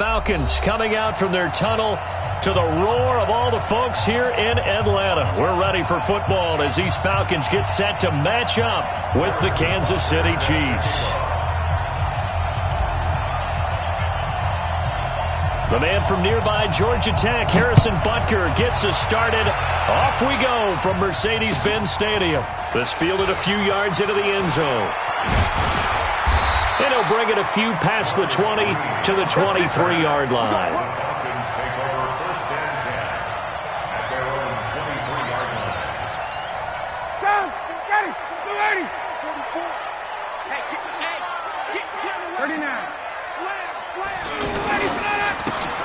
Falcons coming out from their tunnel to the roar of all the folks here in Atlanta. We're ready for football as these Falcons get set to match up with the Kansas City Chiefs. The man from nearby Georgia Tech, Harrison Butker, gets us started. Off we go from Mercedes-Benz Stadium. This fielded a few yards into the end zone. And he'll bring it a few past the 20 to the 23-yard line. Go! Get it! Go, Eddie! 39.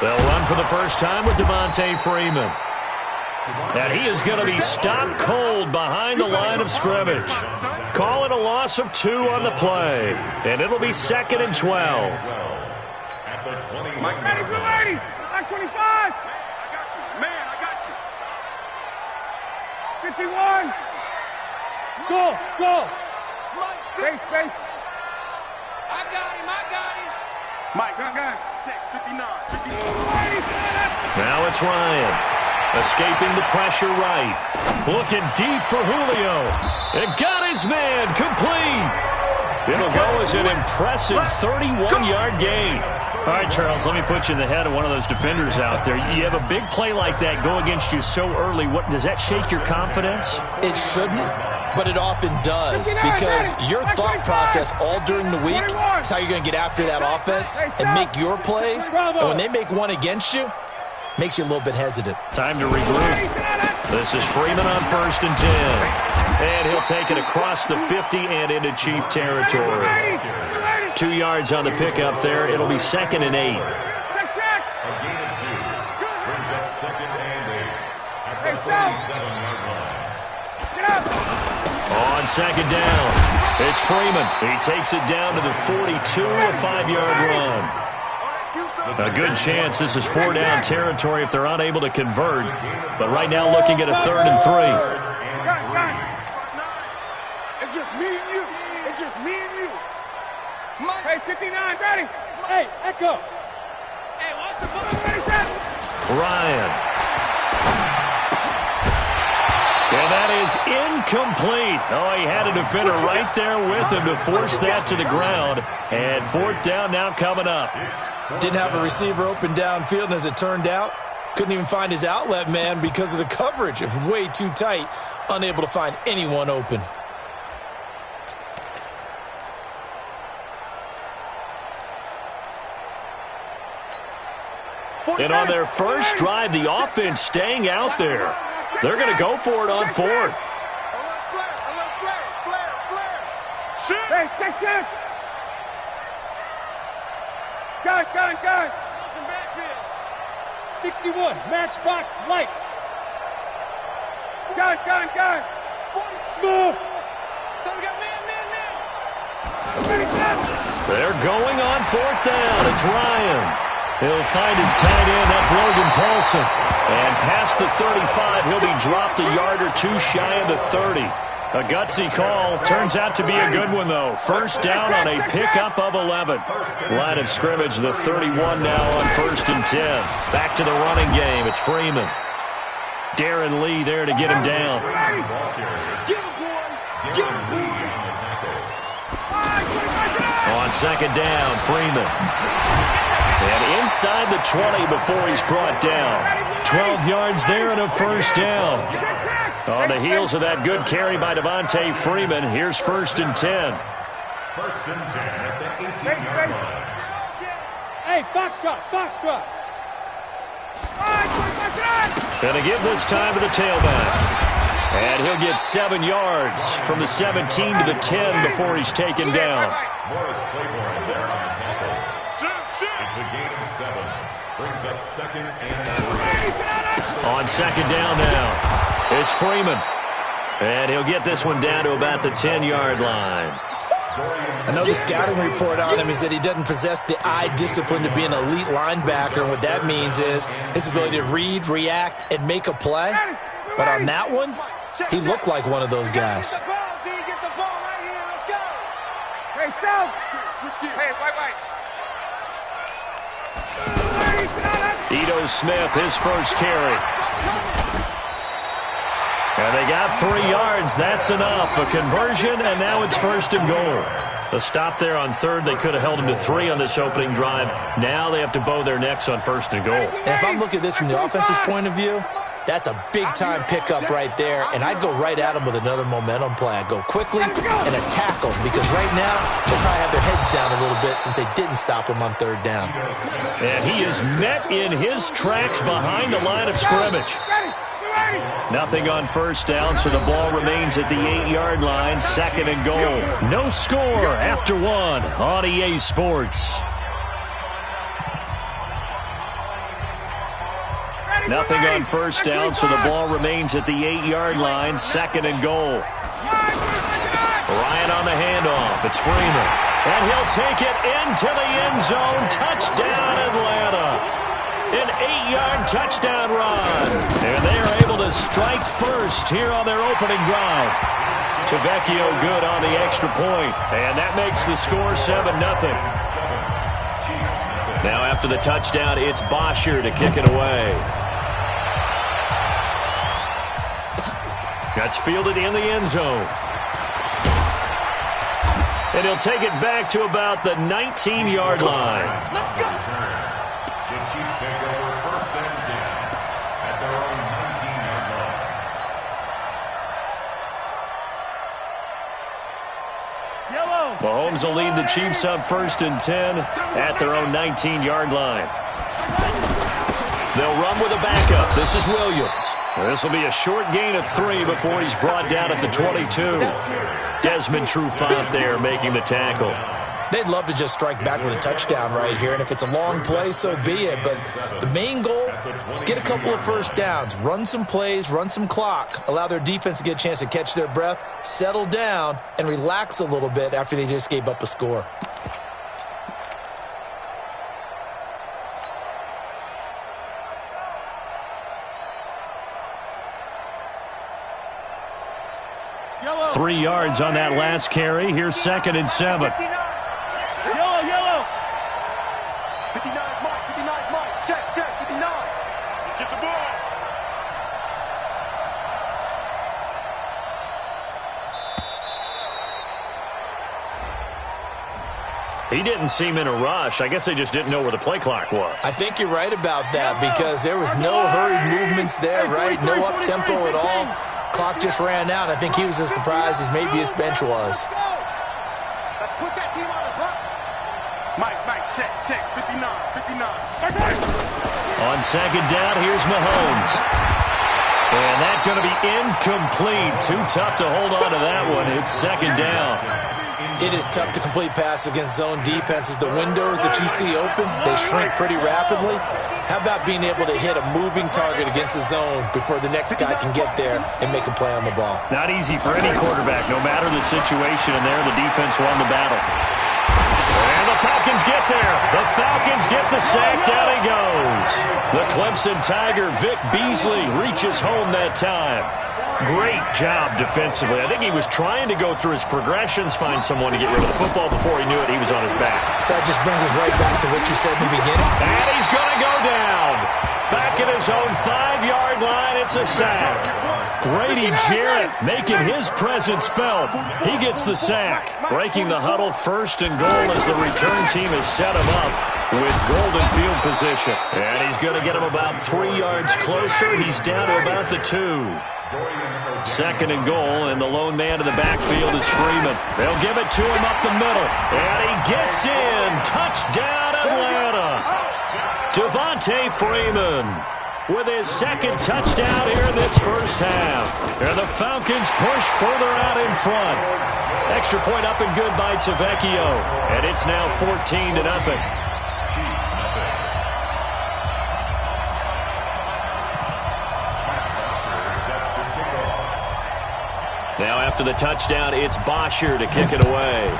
They'll run for the first time with Devontae Freeman. And he is going to be stopped cold behind the line of scrimmage. Call it a loss of 2 on the play. And it'll be 2nd and 12. Mike, ready, go, Eddie! Like 25! Man, I got you. 51! Go! Space. I got him. Mike, got check, 59. Now it's Ryan. Escaping the pressure right. Looking deep for Julio. And got his man complete. It'll go as an impressive 31-yard gain. All right, Charles, let me put you in the head of one of those defenders out there. You have a big play like that go against you so early. What does that shake your confidence? It shouldn't, but it often does, because your thought process all during the week is how you're going to get after that offense and make your plays. And when they make one against you, makes you a little bit hesitant. Time to regroup. This is Freeman on 1st and 10. And he'll take it across the 50 and into Chief territory. 2 yards on the pickup there. It'll be 2nd and 8. On 2nd down, it's Freeman. He takes it down to the 42, a 5-yard run. A good chance this is 4-down territory if they're unable to convert. But right now looking at a 3rd and 3. It's just me and you. Mike. Hey, 59, ready. Hey, Echo. Hey, watch the ball. Ryan. And that is incomplete. Oh, he had a defender right there with him to force that to the ground. And 4th down now coming up. Didn't have a receiver open downfield, and as it turned out, couldn't even find his outlet man because of the coverage. It was way too tight, unable to find anyone open. And on their first drive, the offense staying out there. They're going to go for it on 4th. Hey, check. Gun. 61, matchbox lights. Gun. Smooth. So we got man. They're going on 4th down. It's Ryan. He'll find his tight end. That's Logan Paulson. And past the 35, he'll be dropped a yard or 2 shy of the 30. A gutsy call. Turns out to be a good one, though. 1st down on a pickup of 11. Line of scrimmage, the 31 now on 1st and 10. Back to the running game. It's Freeman. Darren Lee there to get him down. On 2nd down, Freeman. And inside the 20 before he's brought down. 12 yards there and a 1st down. On the heels of that good carry by Devontae Freeman, here's 1st and 10. 1st and 10 at the 18-yard line. Hey, Foxtrot. Gonna give this time to the tailback. And he'll get 7 yards from the 17 to the 10 before he's taken down. Morris Claiborne there on the tackle. It's a gain of 7. Brings up 2nd and 3. On 2nd down now, it's Freeman. And he'll get this one down to about the 10-yard line. Another scouting report on him is that he doesn't possess the eye discipline to be an elite linebacker. And what that means is his ability to read, react, and make a play. But on that one, he looked like one of those guys. Hey, South. Hey, white. Ito Smith, his first carry. And they got 3 yards. That's enough. A conversion, and now it's 1st and goal. A stop there on 3rd. They could have held them to 3 on this opening drive. Now they have to bow their necks on 1st and goal. And if I'm looking at this from the offense's point of view, that's a big-time pickup right there, and I'd go right at them with another momentum play. I'd go quickly and attack them, because right now they'll probably have their heads down a little bit since they didn't stop them on 3rd down. And he is met in his tracks behind the line of scrimmage. Nothing on 1st down, so the ball remains at the 8-yard line, 2nd and goal. No score after 1 on EA Sports. Nothing on 1st down, so the ball remains at the 8-yard line, 2nd and goal. Ryan on the handoff. It's Freeman. And he'll take it into the end zone. Touchdown, Atlanta. An 8-yard touchdown run. And they are able to strike first here on their opening drive. Tavecchio good on the extra point. And that makes the score 7-0. Now after the touchdown, it's Bosher to kick it away. That's fielded in the end zone. And he'll take it back to about the 19-yard line. Let's go. The Chiefs take over 1st and 10 at their own 19-yard line. Mahomes will lead the Chiefs up 1st and 10 at their own 19-yard line. They'll run with a backup. This is Williams. This will be a short gain of 3 before he's brought down at the 22. Desmond Trufant there making the tackle. They'd love to just strike back with a touchdown right here, and if it's a long play, so be it. But the main goal, get a couple of 1st downs, run some plays, run some clock, allow their defense to get a chance to catch their breath, settle down, and relax a little bit after they just gave up a score. Yellow. 3 yards on that last carry. Here's 2nd and 7. Yellow. 59, Mike. Check, 59. Get the ball. He didn't seem in a rush. I guess they just didn't know where the play clock was. I think you're right about that, because there was no hurried movements there, right? No up-tempo at all. Clock just ran out. I think he was as surprised as maybe his bench was. Let's put that team on the clock. Mike, check, 59. On 2nd down, here's Mahomes. And that's going to be incomplete. Too tough to hold on to that one. It's 2nd down. It is tough to complete passes against zone defenses. The windows that you see open, they shrink pretty rapidly. How about being able to hit a moving target against a zone before the next guy can get there and make a play on the ball? Not easy for any quarterback, no matter the situation. And there, the defense won the battle. And the Falcons get there. The Falcons get the sack. Down he goes. The Clemson Tiger, Vic Beasley, reaches home that time. Great job defensively. I think he was trying to go through his progressions, find someone to get rid of the football. Before he knew it, he was on his back. So that just brings us right back to what you said in the beginning. And he's going to go down. Back at his own 5-yard line, it's a sack. Grady Jarrett making his presence felt. He gets the sack. Breaking the huddle, 1st and goal as the return team has set him up with golden field position. And he's going to get him about 3 yards closer. He's down to about the 2. 2nd and goal, and the lone man in the backfield is Freeman. They'll give it to him up the middle. And he gets in. Touchdown, Atlanta. Devontae Freeman with his 2nd touchdown here in this 1st half. And the Falcons push further out in front. Extra point up and good by Tavecchio. And it's now 14-0. Now after the touchdown, it's Bosher to kick it away.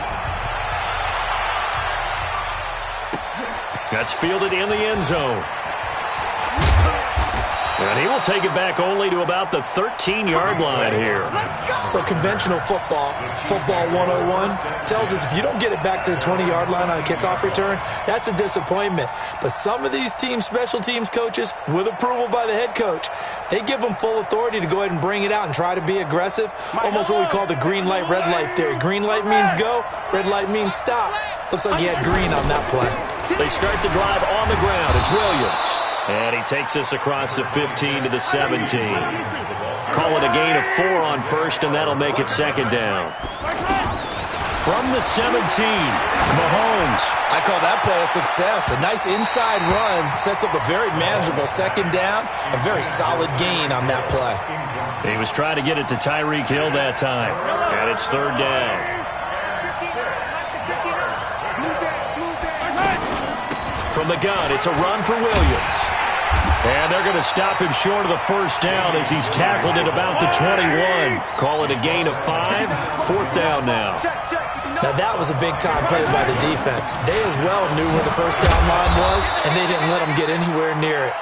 That's fielded in the end zone. And he will take it back only to about the 13-yard line here. But conventional football 101, tells us if you don't get it back to the 20-yard line on a kickoff return, that's a disappointment. But some of these special teams coaches, with approval by the head coach, they give them full authority to go ahead and bring it out and try to be aggressive. Almost what we call the green light, red light theory. Green light means go, red light means stop. Looks like he had green on that play. They start the drive on the ground. It's Williams. And he takes us across the 15 to the 17. Call it a gain of 4 on first, and that'll make it second down. From the 17, Mahomes. I call that play a success. A nice inside run sets up a very manageable second down. A very solid gain on that play. He was trying to get it to Tyreek Hill that time. And it's third down. From the gun, it's a run for Williams. And they're going to stop him short of the first down as he's tackled at about the 21. Call it a gain of 5. Fourth down now. Now that was a big-time play by the defense. They as well knew where the first down line was, and they didn't let him get anywhere near it.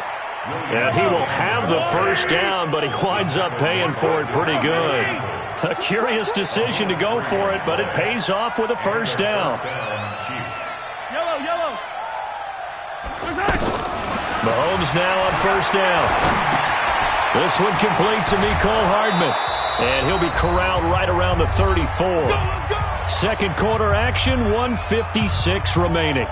And he will have the first down, but he winds up paying for it pretty good. A curious decision to go for it, but it pays off with a first down. Yellow. Mahomes now on first down. This one complete to Mecole Hardman. And he'll be corralled right around the 34. Second quarter action, 1:56 remaining.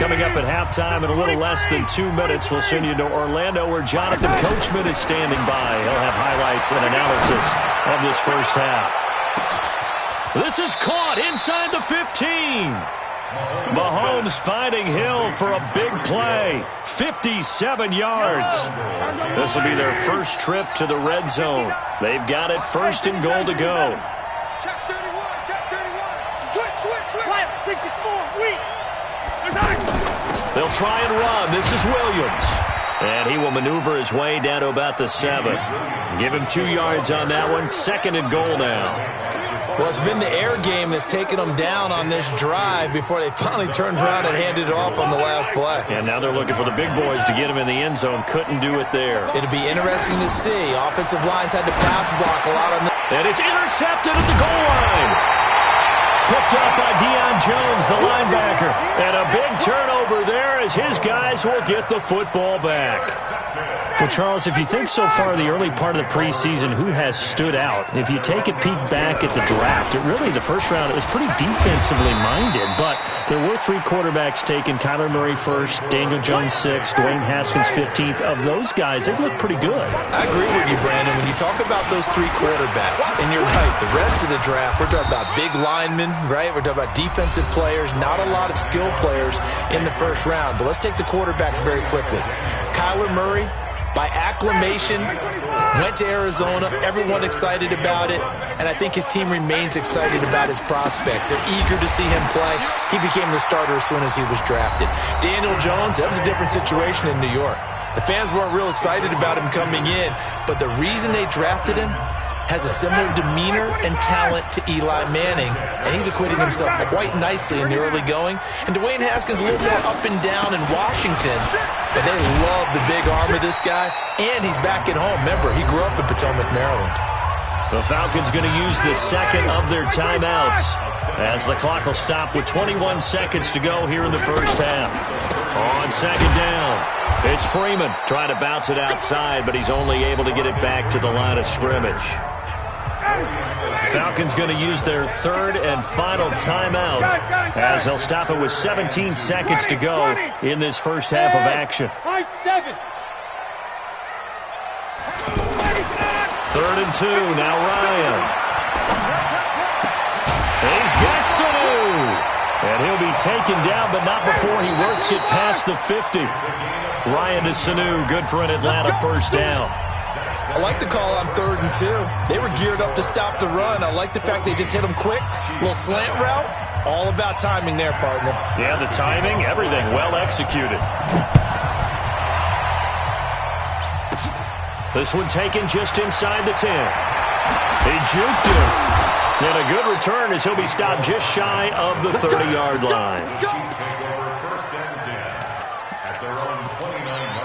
Coming up at halftime in a little less than 2 minutes, we'll send you to Orlando where Jonathan Coachman is standing by. He'll have highlights and analysis of this first half. This is caught inside the 15. Mahomes finding Hill for a big play. 57 yards. This will be their first trip to the red zone. They've got it first and goal to go. Check 31. Switch. 64, weak. They'll try and run. This is Williams. And he will maneuver his way down to about the 7. Give him 2 yards on that one. Second and goal now. Well, it's been the air game that's taken them down on this drive before they finally turned around and handed it off on the last play. And now they're looking for the big boys to get him in the end zone. Couldn't do it there. It'll be interesting to see. Offensive lines had to pass block a lot on this. And it's intercepted at the goal line. Picked up by Deion Jones, the linebacker. And a big turnover there as his guys will get the football back. Well, Charles, if you think so far the early part of the preseason, who has stood out? If you take a peek back at the draft, the first round, it was pretty defensively minded, but there were 3 quarterbacks taken. Kyler Murray first, Daniel Jones 6th, Dwayne Haskins 15th. Of those guys, they've looked pretty good. I agree with you, Brandon. When you talk about those 3 quarterbacks, and you're right, the rest of the draft, we're talking about big linemen, right? We're talking about defensive players, not a lot of skill players in the first round. But let's take the quarterbacks very quickly. Kyler Murray, by acclamation, went to Arizona. Everyone excited about it. And I think his team remains excited about his prospects. They're eager to see him play. He became the starter as soon as he was drafted. Daniel Jones, that was a different situation in New York. The fans weren't real excited about him coming in. But the reason they drafted him has a similar demeanor and talent to Eli Manning, and he's acquitting himself quite nicely in the early going. And Dwayne Haskins a little more up and down in Washington, but they love the big arm of this guy, and he's back at home. Remember, he grew up in Potomac, Maryland. The Falcons going to use the second of their timeouts as the clock will stop with 21 seconds to go here in the first half. On second down, it's Freeman trying to bounce it outside, but he's only able to get it back to the line of scrimmage. Falcons going to use their third and final timeout as they'll stop it with 17 seconds to go in this first half of action. 7. Third and 2, now Ryan. He's got Sanu. And he'll be taken down, but not before he works it past the 50. Ryan to Sanu, good for an Atlanta first down. I like the call on 3rd and 2. They were geared up to stop the run. I like the fact they just hit him quick. Little slant route. All about timing there, partner. Yeah, the timing, everything well executed. This one taken just inside the 10. He juked him. And a good return as he'll be stopped just shy of the 30-yard line. Chiefs take over first and 10 at their own 29-yard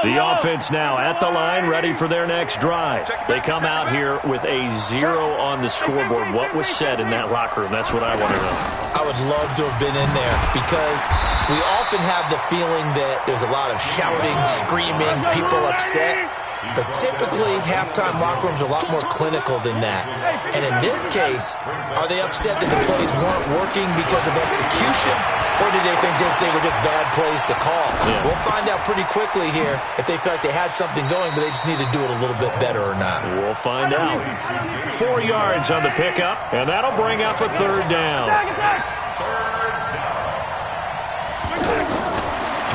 The offense now at the line, ready for their next drive. They come out here with a 0 on the scoreboard. What was said in that locker room? That's what I want to know. I would love to have been in there because we often have the feeling that there's a lot of shouting, screaming, people upset. But typically, halftime locker rooms are a lot more clinical than that. And in this case, are they upset that the plays weren't working because of execution? Or did they think they were just bad plays to call? Yeah. We'll find out pretty quickly here if they felt like they had something going, but they just need to do it a little bit better or not. We'll find out. 4 yards on the pickup, and that'll bring up a third down.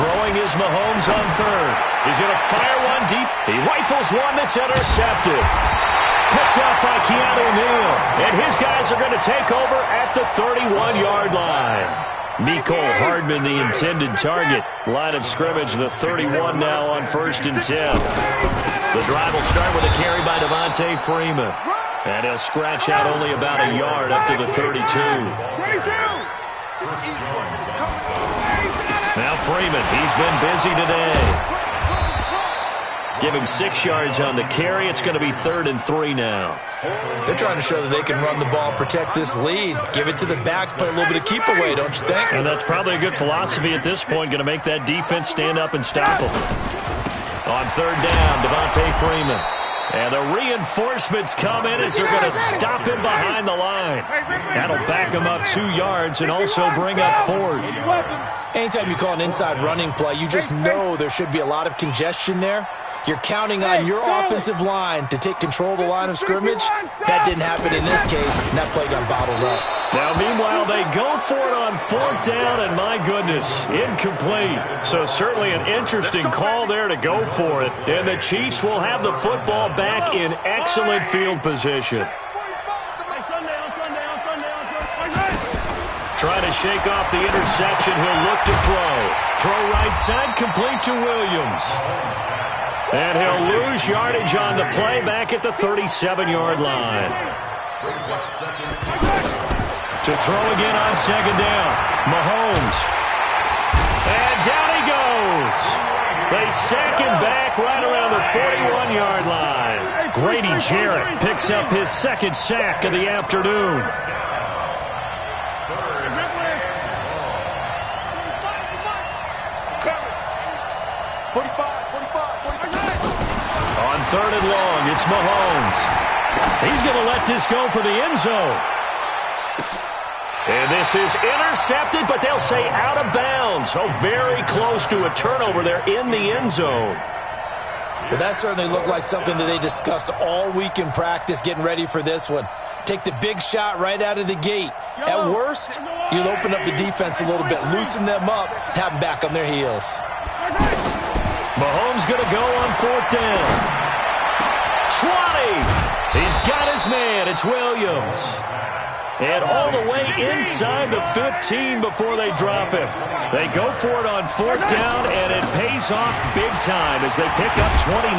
Throwing is Mahomes on third. He's going to fire one deep. He rifles one that's intercepted. Picked up by Keanu Neal. And his guys are going to take over at the 31-yard line. Mecole Hardman, the intended target. Line of scrimmage, the 31 now on 1st and 10. The drive will start with a carry by Devontae Freeman. And he'll scratch out only about a yard up to the 32. Now Freeman, he's been busy today. Give him 6 yards on the carry. It's going to be 3rd and 3 now. They're trying to show that they can run the ball, protect this lead. Give it to the backs, play a little bit of keep away, don't you think? And that's probably a good philosophy at this point, going to make that defense stand up and stop them. On 3rd down, Devontae Freeman. And the reinforcements come in as they're going to stop him behind the line. That'll back him up 2 yards and also bring up 4th. Anytime you call an inside running play, you just know there should be a lot of congestion there. You're counting on your offensive line to take control of the line of scrimmage. That didn't happen in this case, and that play got bottled up. Now, meanwhile, they go for it on 4th down, and my goodness, incomplete. So certainly an interesting call there to go for it. And the Chiefs will have the football back in excellent field position. Trying to shake off the interception. He'll look to throw. Throw right side, complete to Williams. And he'll lose yardage on the play back at the 37-yard line. To throw again on 2nd down. Mahomes. And down he goes. They sack him back right around the 41-yard line. Grady Jarrett picks up his 2nd sack of the afternoon. On 3rd and long, it's Mahomes. He's going to let this go for the end zone. And this is intercepted, but they'll say out of bounds. So very close to a turnover there in the end zone. Well, that certainly looked like something that they discussed all week in practice getting ready for this one. Take the big shot right out of the gate. At worst, you'll open up the defense a little bit, loosen them up, have them back on their heels. Mahomes going to go on 4th down. 20. He's got his man. It's Williams. And all the way inside the 15 before they drop him. They go for it on 4th down, and it pays off big time as they pick up 29.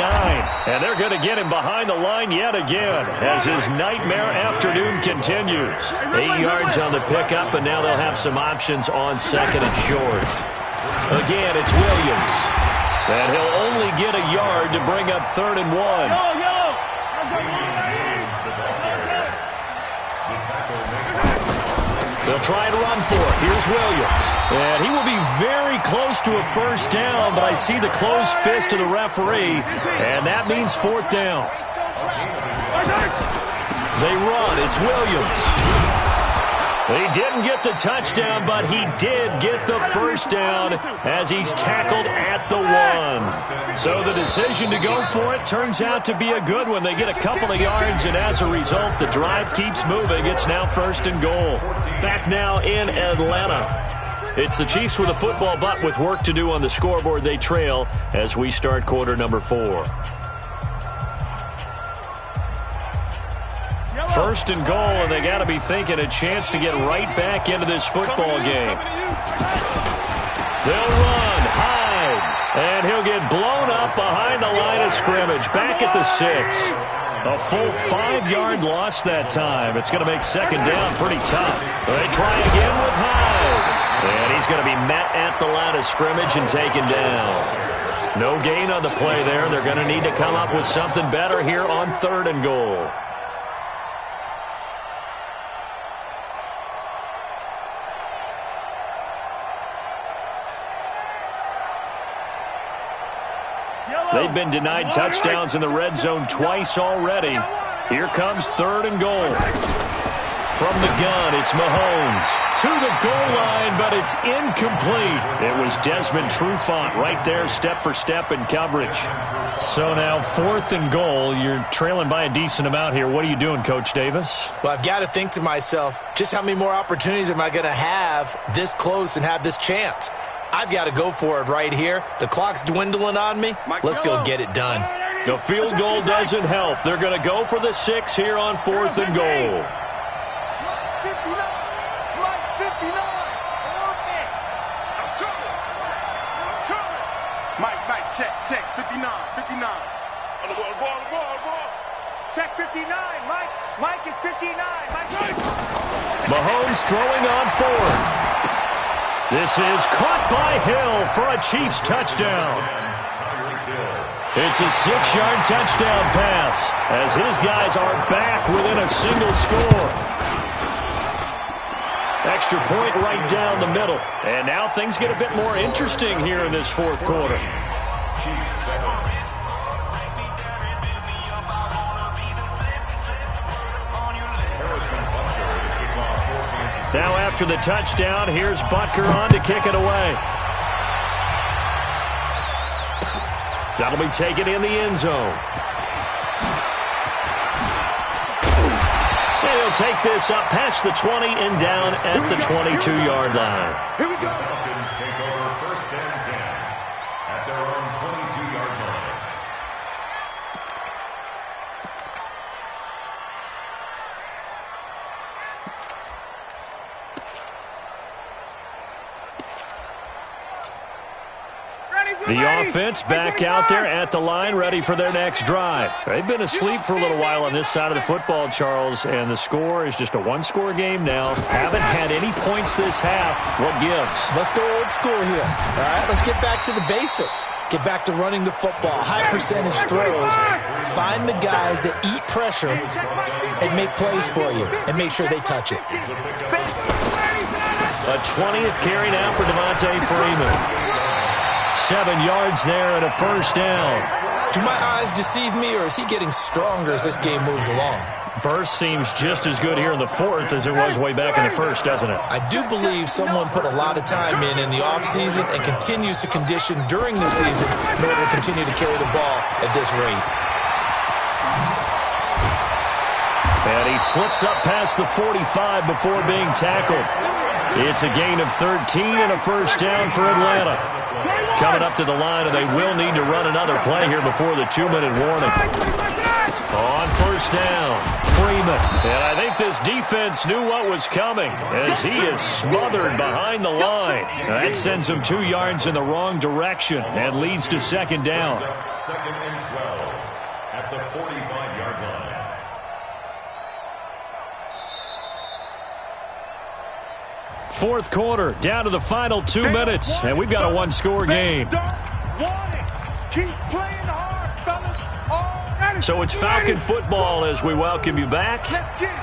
And they're going to get him behind the line yet again as his nightmare afternoon continues. 8 yards on the pickup, and now they'll have some options on 2nd and short. Again, it's Williams. And he'll only get a yard to bring up 3rd and 1. They'll try and run for it. Here's Williams. And he will be very close to a 1st down, but I see the closed fist of the referee, and that means 4th down. They run. It's Williams. He didn't get the touchdown, but he did get the 1st down as he's tackled at the 1. So the decision to go for it turns out to be a good one. They get a couple of yards, and as a result, the drive keeps moving. It's now 1st and goal. Back now in Atlanta. It's the Chiefs with a football, but with work to do on the scoreboard, they trail as we start quarter number 4. 1st and goal, and they got to be thinking a chance to get right back into this football game. They'll run, Hyde, and he'll get blown up behind the line of scrimmage, back at the 6. A full 5-yard loss that time. It's going to make 2nd down pretty tough. They try again with Hyde, and he's going to be met at the line of scrimmage and taken down. No gain on the play there. They're going to need to come up with something better here on 3rd and goal. They've been denied touchdowns in the red zone twice already. Here comes 3rd and goal. From the gun, it's Mahomes to the goal line, but it's incomplete. It was Desmond Trufant right there, step for step in coverage. So now 4th and goal. You're trailing by a decent amount here. What are you doing, Coach Davis? Well, I've got to think to myself, just how many more opportunities am I going to have this close and have this chance? I've got to go for it right here. The clock's dwindling on me. Let's go get it done. The field goal doesn't help. They're going to go for the 6 here on 4th and goal. Mike, check, 59. On the ball. Check 59, Mike is 59. Mahomes throwing on 4th. This is caught by Hill for a Chiefs touchdown. It's a 6-yard touchdown pass as his guys are back within a single score. Extra point right down the middle. And now things get a bit more interesting here in this 4th quarter. Now after the touchdown, here's Butker on to kick it away. That'll be taken in the end zone. And he'll take this up past the 20 and down at the 22-yard line. Here we go. Falcons take over 1st and 10 at their own 22-yard line. The offense back out there at the line, ready for their next drive. They've been asleep for a little while on this side of the football, Charles, and the score is just a 1-score game now. Haven't had any points this half. What gives? Let's go old school here. All right, let's get back to the basics. Get back to running the football, high percentage throws. Find the guys that eat pressure and make plays for you and make sure they touch it. A 20th carry now for Devontae Freeman. 7 yards there and a 1st down. Do my eyes deceive me, or is he getting stronger as this game moves along? Burst seems just as good here in the 4th as it was way back in the 1st, doesn't it? I do believe someone put a lot of time in the offseason and continues to condition during the season in order to continue to carry the ball at this rate. And he slips up past the 45 before being tackled. It's a gain of 13 and a 1st down for Atlanta. Coming up to the line, and they will need to run another play here before the 2-minute warning. On 1st down, Freeman. And I think this defense knew what was coming as he is smothered behind the line. That sends him 2 yards in the wrong direction and leads to 2nd down. 2nd and 12 at the 45-yard line. Fourth quarter, down to the final 2 minutes, and we've got a 1-score game. Keep playing hard, fellas. So it's Falcon football as we welcome you back.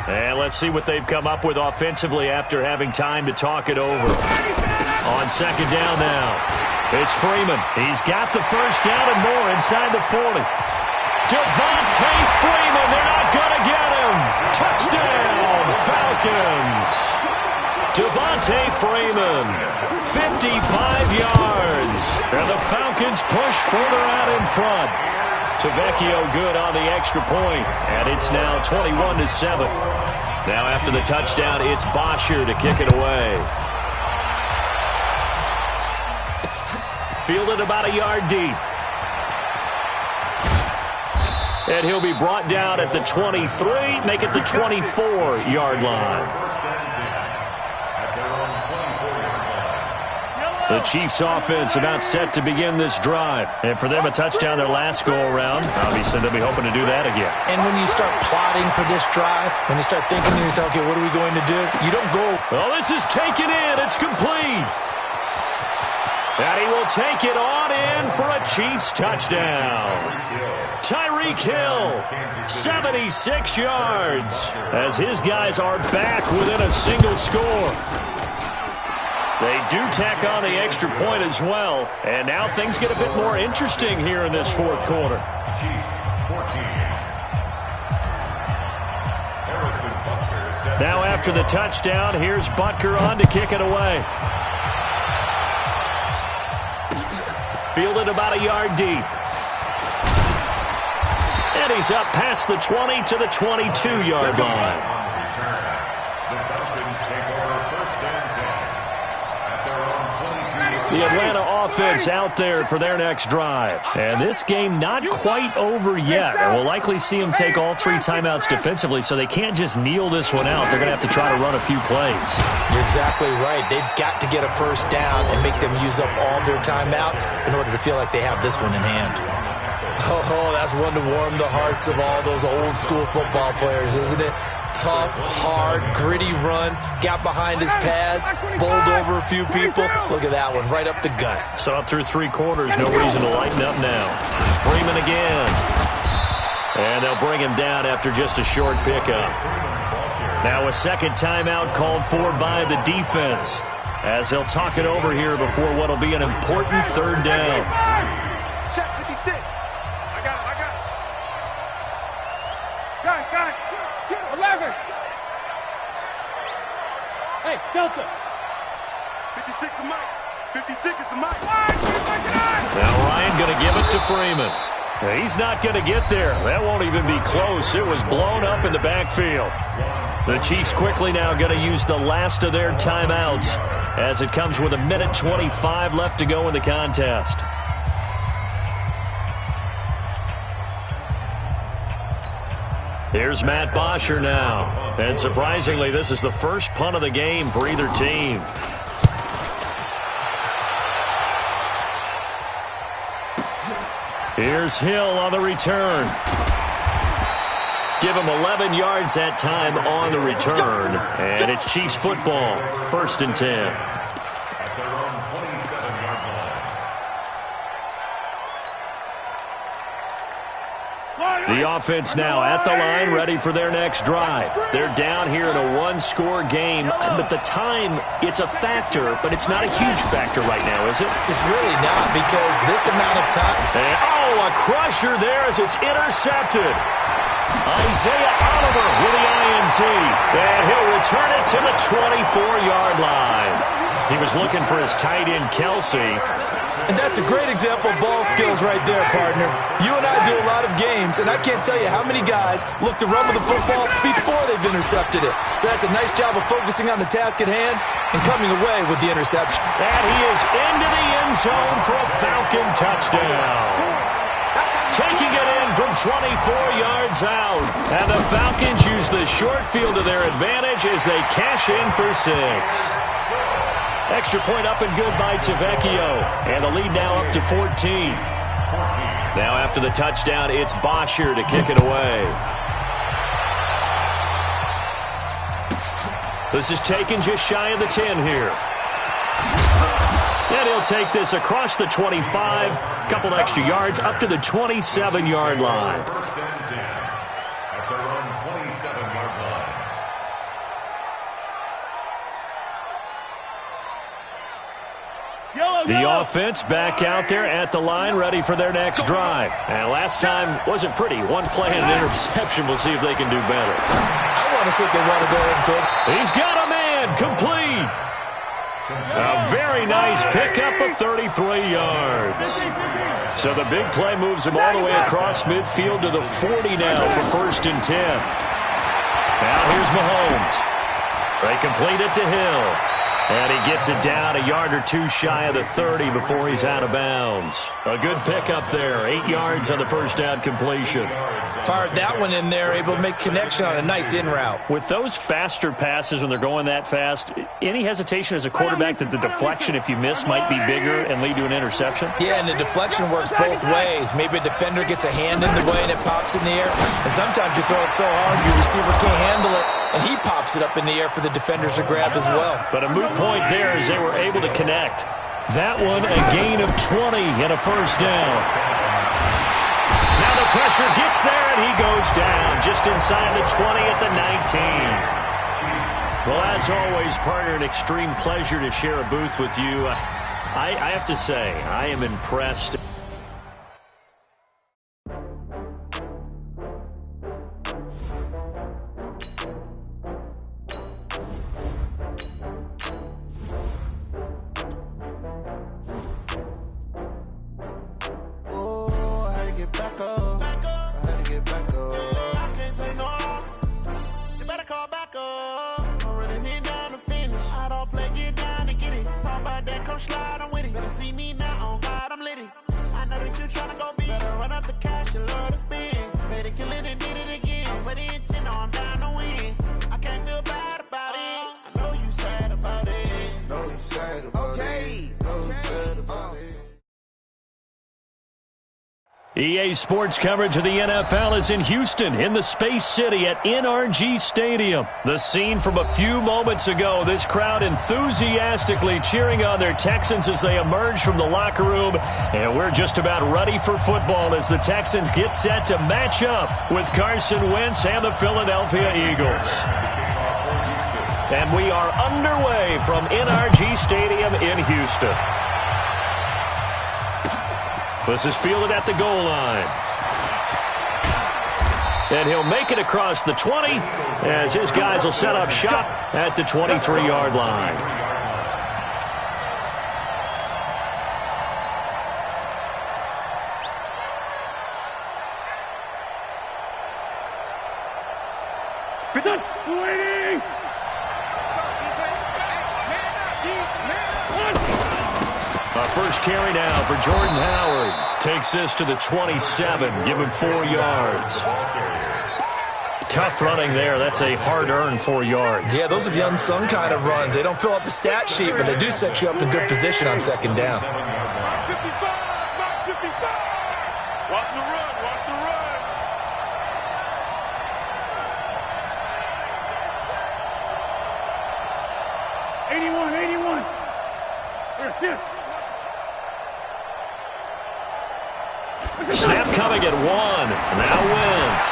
And let's see what they've come up with offensively after having time to talk it over. On 2nd down now, it's Freeman. He's got the 1st down and more inside the 40. Devontae Freeman, they're not going to get him. Touchdown, Falcons. Devontae Freeman, 55 yards. And the Falcons push further out in front. Tavecchio good on the extra point, and it's now 21-7. Now after the touchdown, it's Bosher to kick it away. Fielded about a yard deep. And he'll be brought down at the 23, make it the 24-yard line. The Chiefs offense about set to begin this drive. And for them, a touchdown their last go-around. Obviously, they'll be hoping to do that again. And when you start plotting for this drive, when you start thinking to yourself, okay, what are we going to do? You don't go. Well, this is taken in. It's complete. And he will take it on in for a Chiefs touchdown. Tyreek Hill, 76 yards, as his guys are back within a single score. They do tack on the extra point as well, and now things get a bit more interesting here in this fourth quarter. Now after the touchdown, here's Butker on to kick it away. Fielded about a yard deep. And he's up past the 20 to the 22-yard line. The Atlanta offense out there for their next drive. And this game not quite over yet. And we'll likely see them take all 3 timeouts defensively, so they can't just kneel this one out. They're going to have to try to run a few plays. You're exactly right. They've got to get a first down and make them use up all their timeouts in order to feel like they have this one in hand. Oh, that's one to warm the hearts of all those old-school football players, isn't it? Tough, hard, gritty run, got behind his pads, bowled over a few people. Look at that one, right up the gut. So up through 3 quarters, no reason to lighten up now. Freeman again. And they'll bring him down after just a short pickup. Now a second timeout called for by the defense, as they'll talk it over here before what will be an important third down. Check 56. I got it. Got it. 11. Hey, Delta. 56 is Mike. 56 is the Mike. Now Ryan going to give it to Freeman. He's not going to get there. That won't even be close. It was blown up in the backfield. The Chiefs quickly now going to use the last of their timeouts, as it comes with 1:25 left to go in the contest. Here's Matt Bosher now. And surprisingly, this is the first punt of the game for either team. Here's Hill on the return. Give him 11 yards that time on the return. And it's Chiefs football, 1st and 10. The offense now at the line, ready for their next drive. They're down here in a 1-score game, but the time, it's a factor, but it's not a huge factor right now, is it? It's really not, because this amount of time... And, a crusher there as it's intercepted. Isaiah Oliver with the INT, and he'll return it to the 24-yard line. He was looking for his tight end, Kelsey. And that's a great example of ball skills right there, partner. You and I do a lot of games, and I can't tell you how many guys look to run with the football before they've intercepted it. So that's a nice job of focusing on the task at hand and coming away with the interception. And he is into the end zone for a Falcon touchdown. Taking it in from 24 yards out. And the Falcons use the short field to their advantage as they cash in for 6. Extra point up and good by Tavecchio. And the lead now up to 14. Now after the touchdown, it's Bosher to kick it away. This is taken just shy of the 10 here. And he'll take this across the 25. Couple extra yards up to the 27-yard line. The offense back out there at the line, ready for their next drive. And last time wasn't pretty. One play and an interception. We'll see if they can do better. I want to see if they want to go ahead and throw it. He's got a man. Complete. A very nice pickup of 33 yards. So the big play moves him all the way across midfield to the 40 now for 1st and 10. Now here's Mahomes. They complete it to Hill. And he gets it down a yard or 2 shy of the 30 before he's out of bounds. A good pickup there. 8 yards on the first down completion. Fired that one in there, able to make connection on a nice in route. With those faster passes when they're going that fast, any hesitation as a quarterback that the deflection, if you miss, might be bigger and lead to an interception? Yeah, and the deflection works both ways. Maybe a defender gets a hand in the way and it pops in the air. And sometimes you throw it so hard your receiver can't handle it, and he pops it up in the air for the defenders to grab as well. But a moot point there as they were able to connect. That one a gain of 20 and a first down. Now the pressure gets there, and he goes down just inside the 20 at the 19. Well, as always, partner, an extreme pleasure to share a booth with you. I have to say, I am impressed. EA Sports coverage of the NFL is in Houston, in the Space City at NRG Stadium. The scene from a few moments ago, this crowd enthusiastically cheering on their Texans as they emerge from the locker room. And we're just about ready for football as the Texans get set to match up with Carson Wentz and the Philadelphia Eagles. And we are underway from NRG Stadium in Houston. This is fielded at the goal line. And he'll make it across the 20 as his guys will set up shop at the 23-yard line. First carry now for Jordan Howard. Takes this to the 27. Give him 4 yards. Tough running there. That's a hard-earned 4 yards. Yeah, those are the unsung kind of runs. They don't fill up the stat sheet, but they do set you up in good position on second down. 55, 55. Watch the run, watch the run. '81. Here's Snap coming at 1. Now Wentz.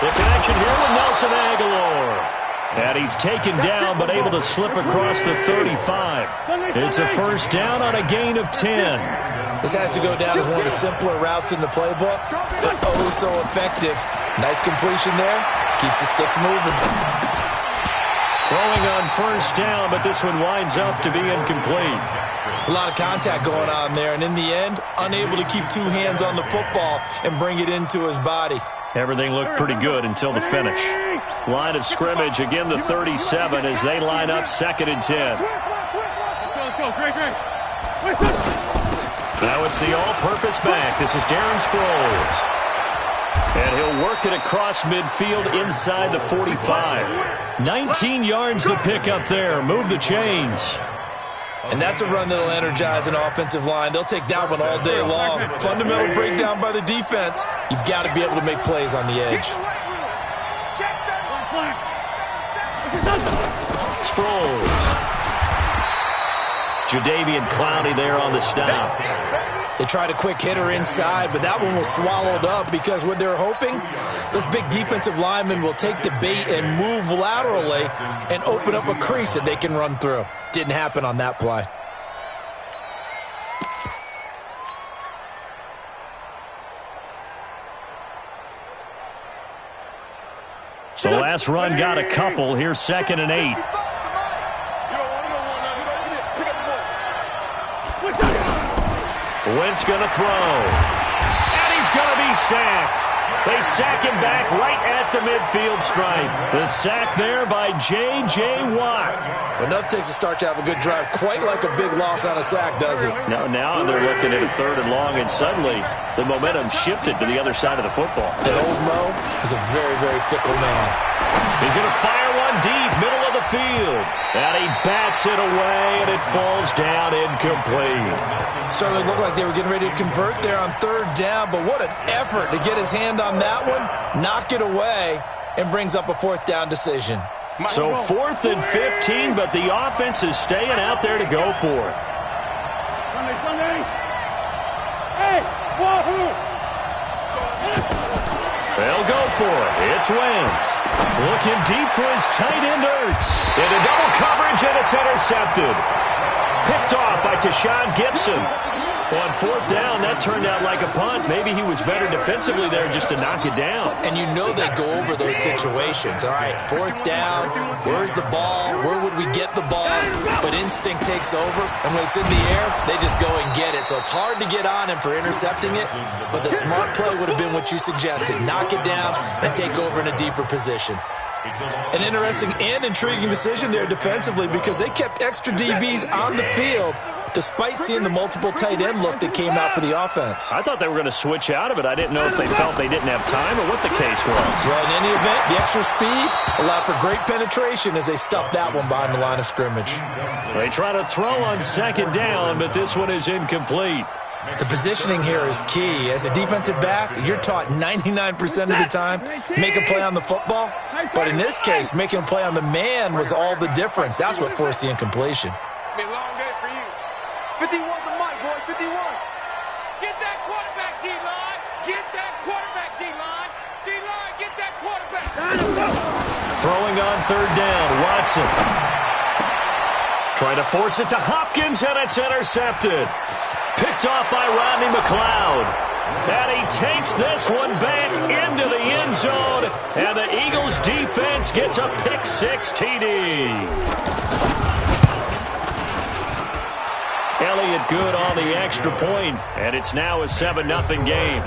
The connection here with Nelson Aguilar. And he's taken down but able to slip across the 35. It's a first down on a gain of 10. This has to go down as one of the simpler routes in the playbook, but oh so effective. Nice completion there. Keeps the sticks moving. Throwing on first down, but this one winds up to be incomplete. It's a lot of contact going on there, and in the end, unable to keep 2 hands on the football and bring it into his body. Everything looked pretty good until the finish. Line of scrimmage, again the 37 as they line up 2nd and 10. Let's go, Great. Now it's the all-purpose back. This is Darren Sproles. And he'll work it across midfield inside the 45. 19 yards to pick up there. Move the chains. And that's a run that'll energize an offensive line. They'll take that one all day long. Fundamental breakdown by the defense. You've got to be able to make plays on the edge. Sproles. Jadeveon Clowney there on the stop. They tried a quick hitter inside, but that one was swallowed up because what they're hoping, this big defensive lineman will take the bait and move laterally and open up a crease that they can run through. Didn't happen on that play. So the last run got a couple. Here's 2nd and 8. Wentz going to throw. And he's going to be sacked. They sack him back right at the midfield stripe. The sack there by J.J. Watt. Well, enough takes a start to have a good drive. Quite like a big loss on a sack, does it? Now they're looking at a 3rd and long, and suddenly the momentum shifted to the other side of the football. And old Mo is a very, very fickle man. He's going to fire one deep, middle of the field. And he bats it away, and it falls down incomplete. Certainly looked like they were getting ready to convert there on 3rd down, but what an effort to get his hand on that one, knock it away, and brings up a 4th down decision. So 4th and 15, but the offense is staying out there to go for it. Hey, wahoo! They'll go for it. It's Wentz. Looking deep for his tight end, Ertz. Into double coverage, and it's intercepted. Picked off by Tashawn Gibson. On fourth down, that turned out like a punt. Maybe he was better defensively there just to knock it down. And you know they go over those situations. All right, fourth down, where's the ball? Where would we get the ball? But instinct takes over, and when it's in the air, they just go and get it. So it's hard to get on him for intercepting it, but the smart play would have been what you suggested. Knock it down and take over in a deeper position. An interesting and intriguing decision there defensively because they kept extra DBs on the field despite seeing the multiple tight end look that came out for the offense. I thought they were going to switch out of it. I didn't know if they felt they didn't have time or what the case was. Well, in any event, the extra speed allowed for great penetration as they stuffed that one behind the line of scrimmage. They try to throw on second down, but this one is incomplete. The positioning here is key. As a defensive back, you're taught 99% of the time, make a play on the football. But in this case, making a play on the man was all the difference. That's what forced the incompletion. It's been a long day for you. 51's the mic, boy, 51. Get that quarterback, D-line. Get that quarterback, D-line. D-line, get that quarterback. Throwing on third down, Watson. Trying to force it to Hopkins, and it's intercepted. Picked off by Rodney McLeod. And he takes this one back into the end zone. And the Eagles defense gets a pick six TD. Elliott good on the extra point, and it's now a 7-0 game.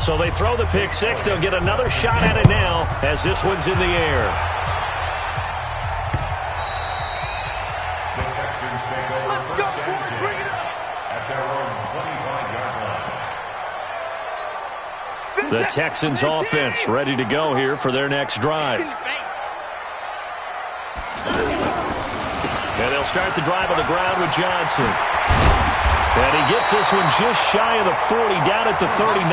So they throw the pick six. They'll get another shot at it now as this one's in the air. The Texans offense ready to go here for their next drive. And they'll start the drive on the ground with Johnson. And he gets this one just shy of the 40, down at the 39.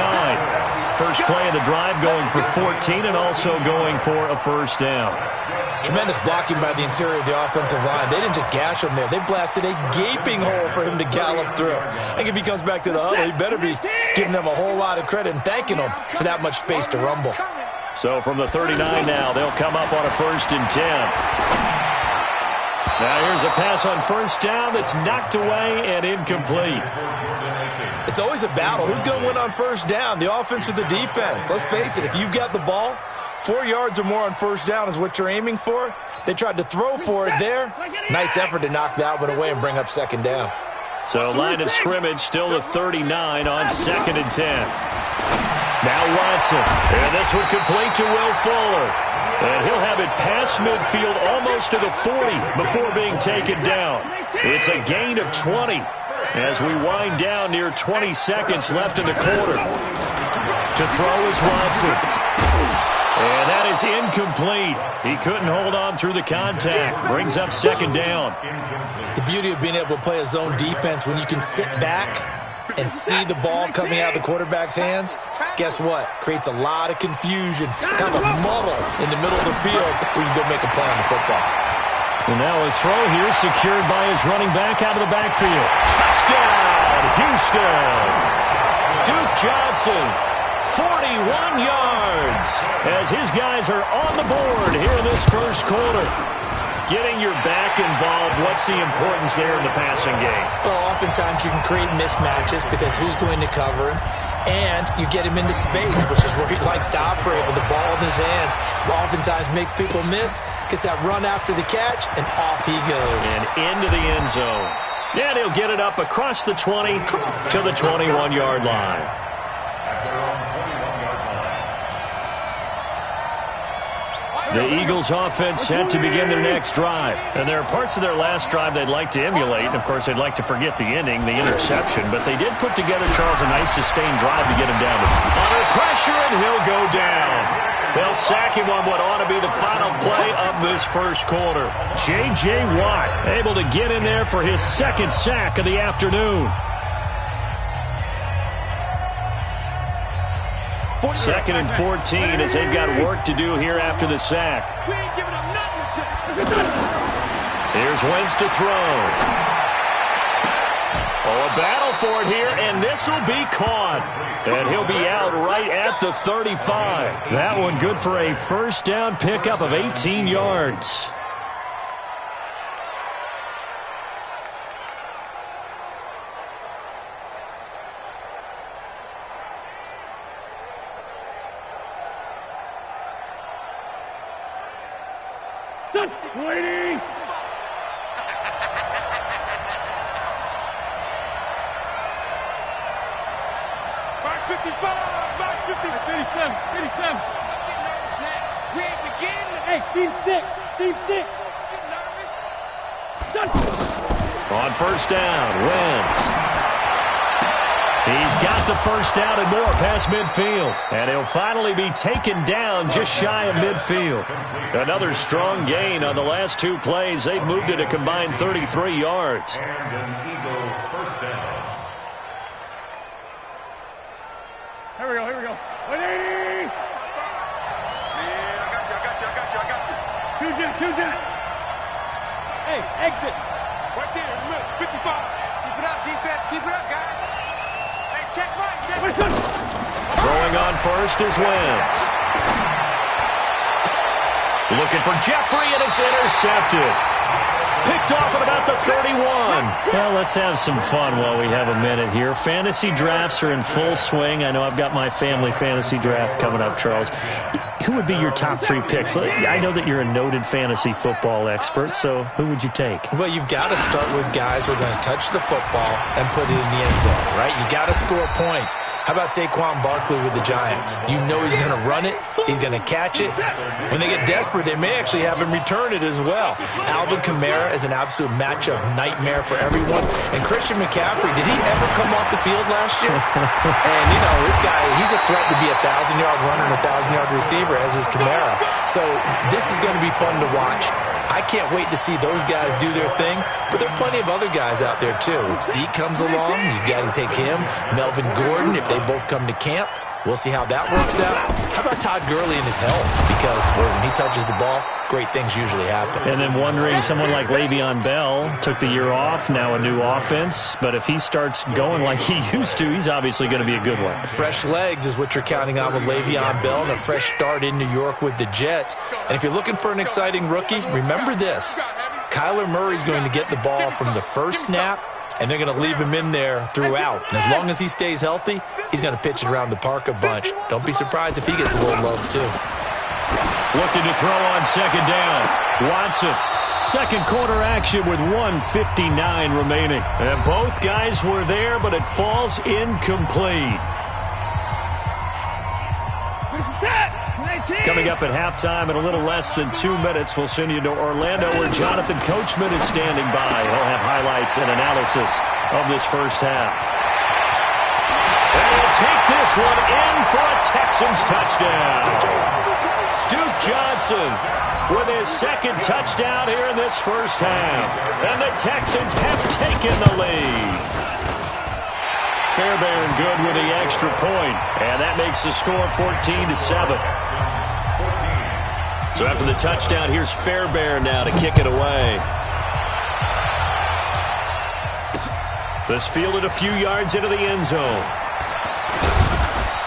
First play of the drive going for 14 and also going for a first down. Tremendous blocking by the interior of the offensive line. They didn't just gash him there. They blasted a gaping hole for him to gallop through. I think if he comes back to the huddle, he better be giving them a whole lot of credit and thanking them for that much space to rumble. So from the 39 now, they'll come up on a 1st and 10. Now here's a pass on first down that's knocked away and incomplete. It's always a battle. Who's going to win on first down, the offense or the defense? Let's face it, if you've got the ball, 4 yards or more on first down is what you're aiming for. They tried to throw for it there. Nice effort to knock that one away and bring up second down. So line of scrimmage still the 39 on 2nd and 10. Now Watson. And this one complete to Will Fuller. And he'll have it past midfield almost to the 40 before being taken down. It's a gain of 20 as we wind down near 20 seconds left in the quarter. To throw is Watson. And that is incomplete. He couldn't hold on through the contact. Brings up second down. The beauty of being able to play a zone defense when you can sit back and see the ball coming out of the quarterback's hands, guess what? Creates a lot of confusion, kind of a muddle in the middle of the field where you can go make a play on the football. And now a throw here secured by his running back out of the backfield. Touchdown, Houston. Duke Johnson, 41 yards as his guys are on the board here in this first quarter. Getting your back involved, what's the importance there in the passing game? Well, oftentimes you can create mismatches because who's going to cover him? And you get him into space, which is where he likes to operate with the ball in his hands. Oftentimes makes people miss, gets that run after the catch, and off he goes. And into the end zone. And he'll get it up across the 20 to the 21-yard line. The Eagles offense set to begin their next drive. And there are parts of their last drive they'd like to emulate. And, of course, they'd like to forget the ending, the interception. But they did put together, Charles, a nice sustained drive to get him down. Under pressure, and he'll go down. They'll sack him on what ought to be the final play of this first quarter. J.J. Watt able to get in there for his second sack of the afternoon. 2nd and 14 as they've got work to do here after the sack. And they'll Here's Wentz to throw. Oh, a battle for it here, and this will be caught. And he'll be out right at the 35. That one good for a first down pickup of 18 yards. Waiting. Mark 55, Mark 50, 57, 57. We ain't beginning. Hey, Steve 6, Steve 6. On first down, Wentz. He's got the first down and more past midfield. And he'll finally be taken down just shy of midfield. Another strong gain on the last two plays. They've moved it a combined 33 yards. And an Eagle first down. Here we go, here we go. 180! Man, I got you. Two jet. Hey, exit. Right there, in the middle, 55. Keep it up, defense. Keep it up, guys. Hey, check right. Throwing on first is Wentz. Looking for Jeffrey, and it's intercepted. Picked off at about the 31. Well, let's have some fun while we have a minute here. Fantasy drafts are in full swing. I know I've got my family fantasy draft coming up, Charles. Who would be your top 3 picks? I know that you're a noted fantasy football expert, so who would you take? Well, you've got to start with guys who are going to touch the football and put it in the end zone, right? You got to score points. How about Saquon Barkley with the Giants? You know he's going to run it. He's going to catch it. When they get desperate, they may actually have him return it as well. Alvin Kamara is an absolute matchup nightmare for everyone. And Christian McCaffrey, did he ever come off the field last year? And, you know, this guy, he's a threat to be a 1,000-yard runner and a 1,000-yard receiver, as is Kamara. So this is going to be fun to watch. I can't wait to see those guys do their thing, but there are plenty of other guys out there, too. If Zeke comes along, you got to take him. Melvin Gordon, if they both come to camp, we'll see how that works out. How about Todd Gurley and his health? Because, boy, when he touches the ball, great things usually happen. And then wondering, someone like Le'Veon Bell took the year off, now a new offense. But if he starts going like he used to, he's obviously going to be a good one. Fresh legs is what you're counting on with Le'Veon Bell and a fresh start in New York with the Jets. And if you're looking for an exciting rookie, remember this. Kyler Murray's going to get the ball from the first snap, and they're going to leave him in there throughout. And as long as he stays healthy, he's going to pitch it around the park a bunch. Don't be surprised if he gets a little love, too. Looking to throw on second down. Watson. Second quarter action with 1:59 remaining. And both guys were there, but it falls incomplete. Coming up at halftime in a little less than 2 minutes, we'll send you to Orlando where Jonathan Coachman is standing by. He'll have highlights and analysis of this first half. And he'll take this one in for a Texans touchdown. Duke Johnson with his second touchdown here in this first half. And the Texans have taken the lead. Fairbairn good with the extra point. And that makes the score 14-7. So after the touchdown, here's Fairbairn now to kick it away. This fielded a few yards into the end zone.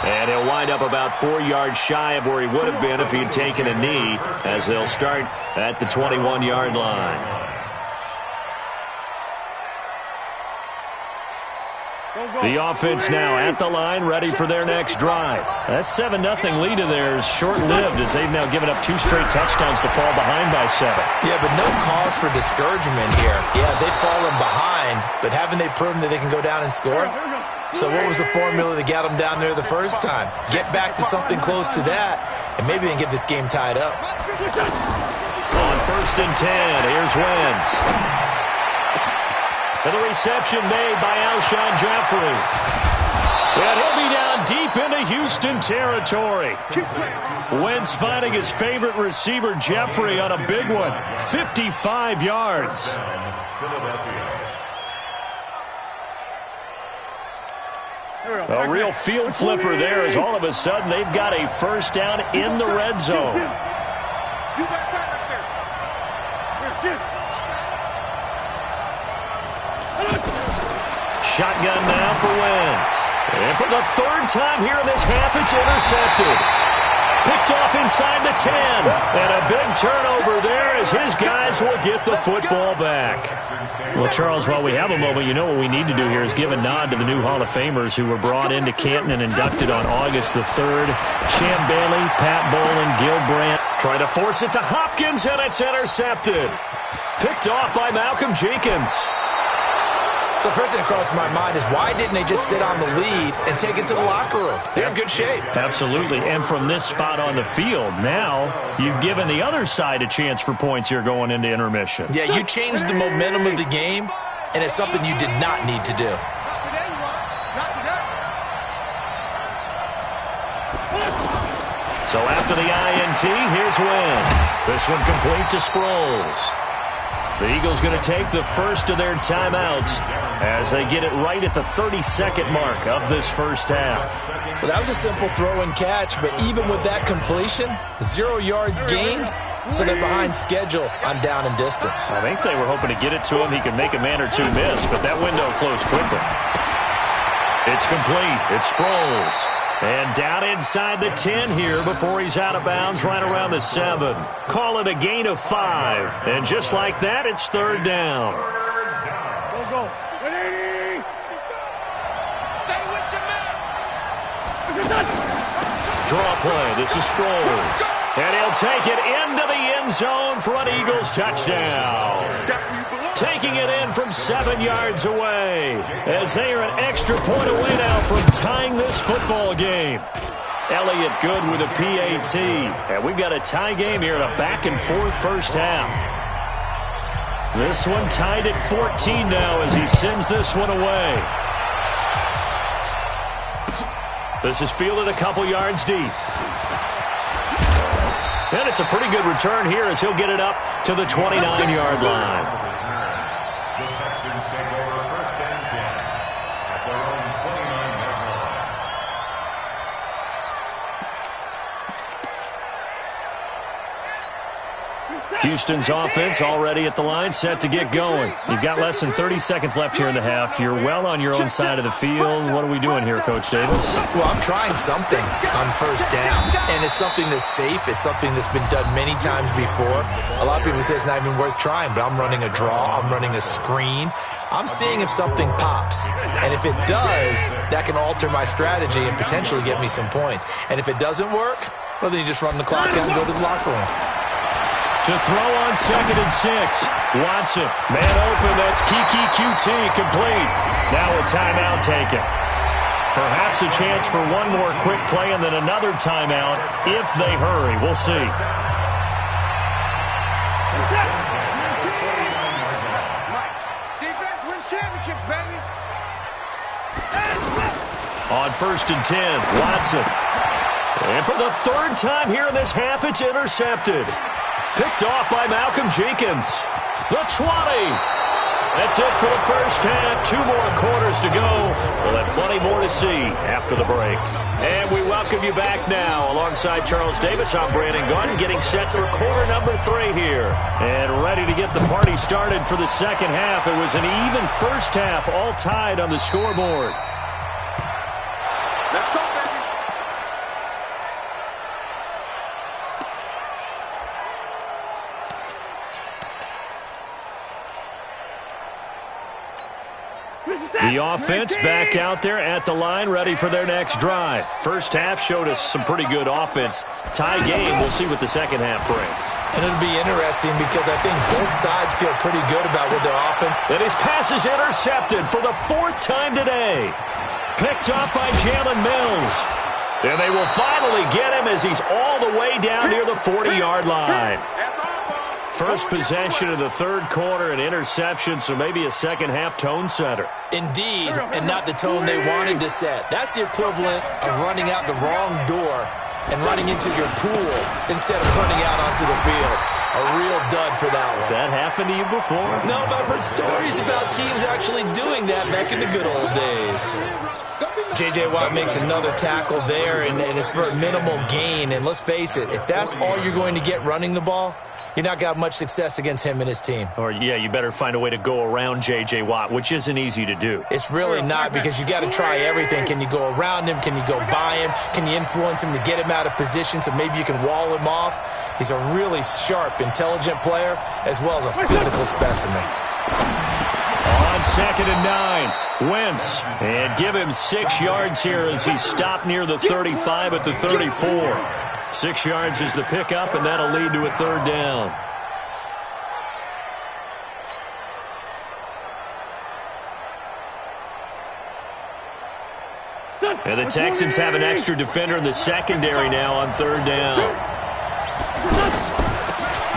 And he'll wind up about 4 yards shy of where he would have been if he had taken a knee, as they'll start at the 21-yard line. The offense now at the line, ready for their next drive. That 7-0 lead of theirs short-lived as they've now given up 2 straight touchdowns to fall behind by 7. Yeah, but no cause for discouragement here. Yeah, they've fallen behind, but haven't they proven that they can go down and score? So what was the formula that got them down there the first time? Get back to something close to that, and maybe they can get this game tied up. On first and 10, here's Wentz. And the reception made by Alshon Jeffrey. And he'll be down deep into Houston territory. Wentz finding his favorite receiver, Jeffrey, on a big one. 55 yards. A real field flipper there as all of a sudden they've got a first down in the red zone. shotgun now for Wentz. And for the third time here in this half, it's intercepted. Picked off inside the 10. And a big turnover there as his guys will get the football back. Well, Charles, while we have a moment, you know what we need to do here is give a nod to the new Hall of Famers who were brought into Canton and inducted on August the 3rd. Champ Bailey, Pat Bowlen, Gil Brandt. Try to force it to Hopkins, and it's intercepted. Picked off by Malcolm Jenkins. So the first thing that crossed my mind is why didn't they just sit on the lead and take it to the locker room? They're in good shape. Absolutely. And from this spot on the field, now you've given the other side a chance for points here going into intermission. Yeah, you changed the momentum of the game, and it's something you did not need to do. Not today, you are. Not today. So after the INT, here's Wentz. This one complete to Sproles. The Eagles going to take the first of their timeouts as they get it right at the 32nd mark of this first half. Well, that was a simple throw and catch, but even with that completion, 0 yards gained, so they're behind schedule on down and distance. I think they were hoping to get it to him. He could make a man or two miss, but that window closed quickly. It's complete. It's Sproles. And down inside the 10 here before he's out of bounds right around the 7. Call it a gain of 5. And just like that, it's third down. Go. 180. Stay with your man. Draw play. This is Sproles. And he'll take it into the end zone for an Eagles touchdown. Taking it in from 7 yards away as they are an extra point away now from tying this football game. Elliott good with a PAT. And we've got a tie game here in a back-and-forth first half. This one tied at 14 now as he sends this one away. This is fielded a couple yards deep. And it's a pretty good return here as he'll get it up to the 29-yard line. The Texans take over first and 10 at their own 29-yard line. Houston's offense already at the line, set to get going. You've got less than 30 seconds left here in the half. You're well on your own side of the field. What are we doing here, Coach Davis? Well, I'm trying something on first down, and it's something that's safe. It's something that's been done many times before. A lot of people say it's not even worth trying, but I'm running a draw. I'm running a screen. I'm seeing if something pops, and if it does, that can alter my strategy and potentially get me some points. And if it doesn't work, well, then you just run the clock out and go to the locker room. To throw on 2nd and 6. Watson, man open, that's Kiki QT, complete. Now a timeout taken. Perhaps a chance for one more quick play and then another timeout if they hurry. We'll see. Defense wins championships, baby. On 1st and 10, Watson. And for the third time here in this half, it's intercepted. Picked off by Malcolm Jenkins. The 20. That's it for the first half. 2 more quarters to go. We'll have plenty more to see after the break. And we welcome you back now. Alongside Charles Davis, I'm Brandon Gunn, getting set for quarter number 3 here. And ready to get the party started for the second half. It was an even first half, all tied on the scoreboard. Let's go, baby. The offense back out there at the line, ready for their next drive. First half showed us some pretty good offense. Tie game, we'll see what the second half brings. And it'll be interesting because I think both sides feel pretty good about what their offense. And his pass is intercepted for the 4th time today. Picked up by Jalen Mills. And they will finally get him as he's all the way down near the 40-yard line. First possession of the third quarter, an interception, so maybe a second half tone setter. Indeed, and not the tone they wanted to set. That's the equivalent of running out the wrong door and running into your pool instead of running out onto the field. A real dud for that one. Has that happened to you before? No, but I've heard stories about teams actually doing that back in the good old days. J.J. Watt makes another tackle there, and it's for a minimal gain. And let's face it, if that's all you're going to get running the ball, you're not got much success against him and his team. Or, yeah, you better find a way to go around J.J. Watt, which isn't easy to do. It's really not, because you got to try everything. Can you go around him? Can you go by him? Can you influence him to get him out of position so maybe you can wall him off? He's a really sharp, intelligent player, as well as a physical specimen. On 2nd and 9, Wentz. And give him 6 yards here as he stopped near the 35 at the 34. 6 yards is the pickup, and that'll lead to a 3rd down. And the Texans have an extra defender in the secondary now on 3rd down.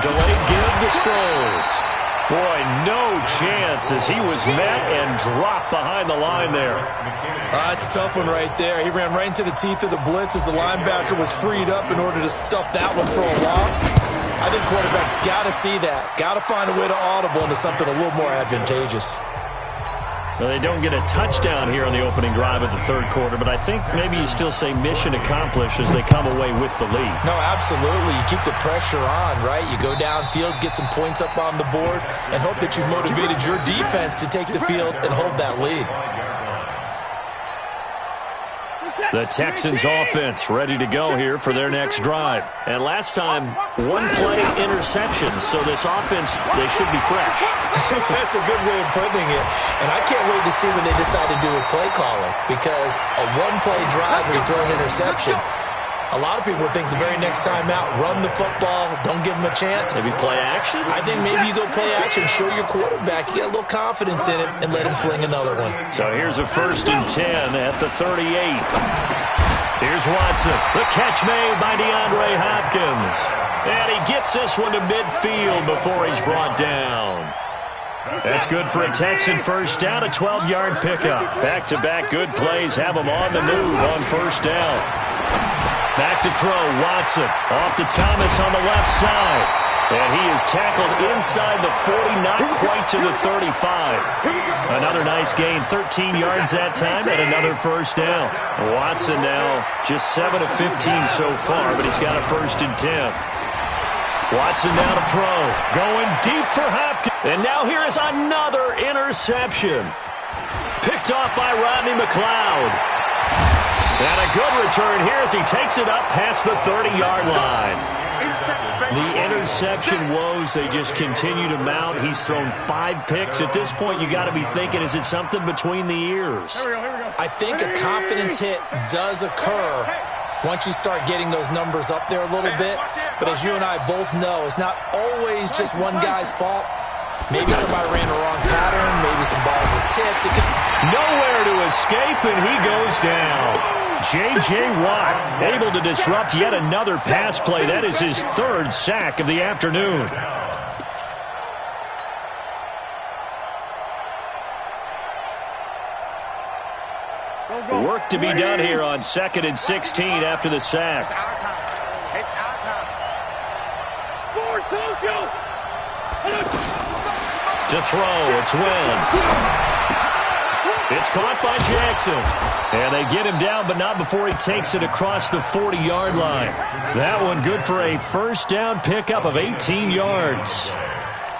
Delayed give to Sproles. Boy, no chance as he was met and dropped behind the line there. That's a tough one right there. He ran right into the teeth of the blitz as the linebacker was freed up in order to stuff that one for a loss. I think quarterbacks got to see that. Got to find a way to audible into something a little more advantageous. Well, they don't get a touchdown here on the opening drive of the 3rd quarter, but I think maybe you still say mission accomplished as they come away with the lead. No, absolutely. You keep the pressure on, right? You go downfield, get some points up on the board, and hope that you motivated your defense to take the field and hold that lead. The Texans offense ready to go here for their next drive. And last time, 1-play interception, so this offense, they should be fresh. That's a good way of putting it. And I can't wait to see what they decide to do with play calling, because a 1-play drive where you throw an interception, a lot of people think the very next time out, run the football, don't give them a chance. Maybe play action? I think maybe you go play action, show your quarterback, you get a little confidence in it, and let him fling another one. So here's a 1st and 10 at the 38. Here's Watson. The catch made by DeAndre Hopkins. And he gets this one to midfield before he's brought down. That's good for a Texan 1st down, a 12-yard pickup. Back-to-back good plays have him on the move on 1st down. Back to throw, Watson. Off to Thomas on the left side. And he is tackled inside the 40, not quite to the 35. Another nice gain, 13 yards that time, and another 1st down. Watson now just 7 of 15 so far, but he's got a 1st and 10. Watson now to throw. Going deep for Hopkins. And now here is another interception. Picked off by Rodney McLeod. And a good return here as he takes it up past the 30-yard line. The interception woes, they just continue to mount. He's thrown 5 picks. At this point, you got to be thinking, is it something between the ears? Here we go. I think a confidence hit does occur once you start getting those numbers up there a little bit. But as you and I both know, it's not always just one guy's fault. Maybe somebody ran the wrong pattern. Maybe some balls were tipped. Nowhere to escape, and he goes down. J.J. Watt able to disrupt yet another pass play. That is his 3rd sack of the afternoon. Work to be done here on 2nd and 16 after the sack. It's our time. It's our time. Score, Tokyo! To throw, it's Wentz. It's caught by Jackson. And they get him down, but not before he takes it across the 40-yard line. That one good for a 1st down pickup of 18 yards.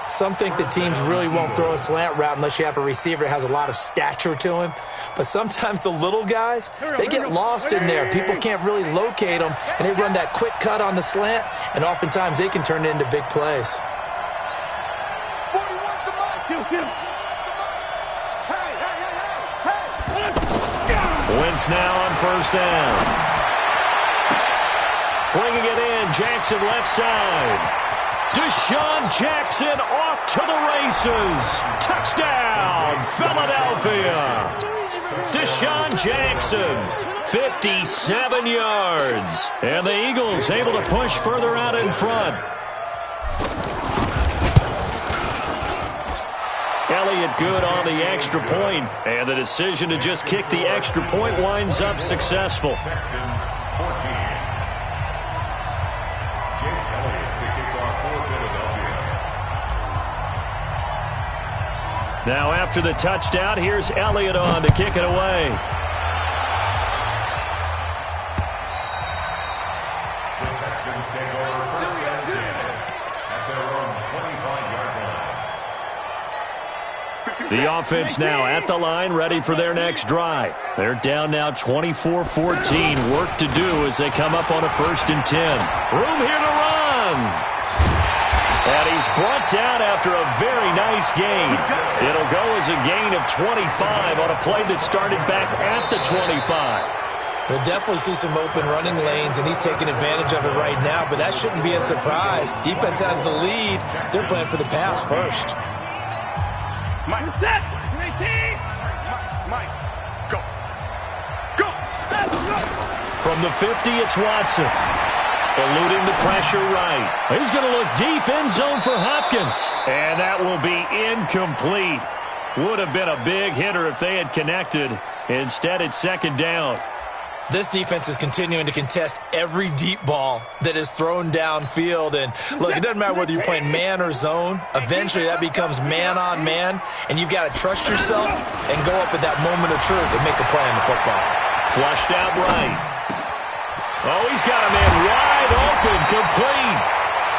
Some think that teams really won't throw a slant route unless you have a receiver that has a lot of stature to him. But sometimes the little guys, they get lost in there. People can't really locate them, and they run that quick cut on the slant, and oftentimes they can turn it into big plays. Wentz now on 1st down. Bringing it in, Jackson left side. Deshaun Jackson off to the races. Touchdown, Philadelphia. Deshaun Jackson, 57 yards. And the Eagles able to push further out in front. Elliott good on the extra point, and the decision to just kick the extra point winds up successful. Now after the touchdown, here's Elliott on to kick it away. The offense now at the line, ready for their next drive. They're down now 24-14. Work to do as they come up on a 1st and 10. Room here to run. And he's brought down after a very nice gain. It'll go as a gain of 25 on a play that started back at the 25. We'll definitely see some open running lanes, and he's taking advantage of it right now, but that shouldn't be a surprise. Defense has the lead. They're playing for the pass first. Mike, set. 18. Mike, go. Go. From the 50, it's Watson. Eluding the pressure right. He's going to look deep end zone for Hopkins. And that will be incomplete. Would have been a big hitter if they had connected. Instead, it's 2nd down. This defense is continuing to contest every deep ball that is thrown downfield. And look, it doesn't matter whether you're playing man or zone. Eventually, that becomes man on man. And you've got to trust yourself and go up at that moment of truth and make a play on the football. Flushed out right. Oh, he's got a man wide open, complete.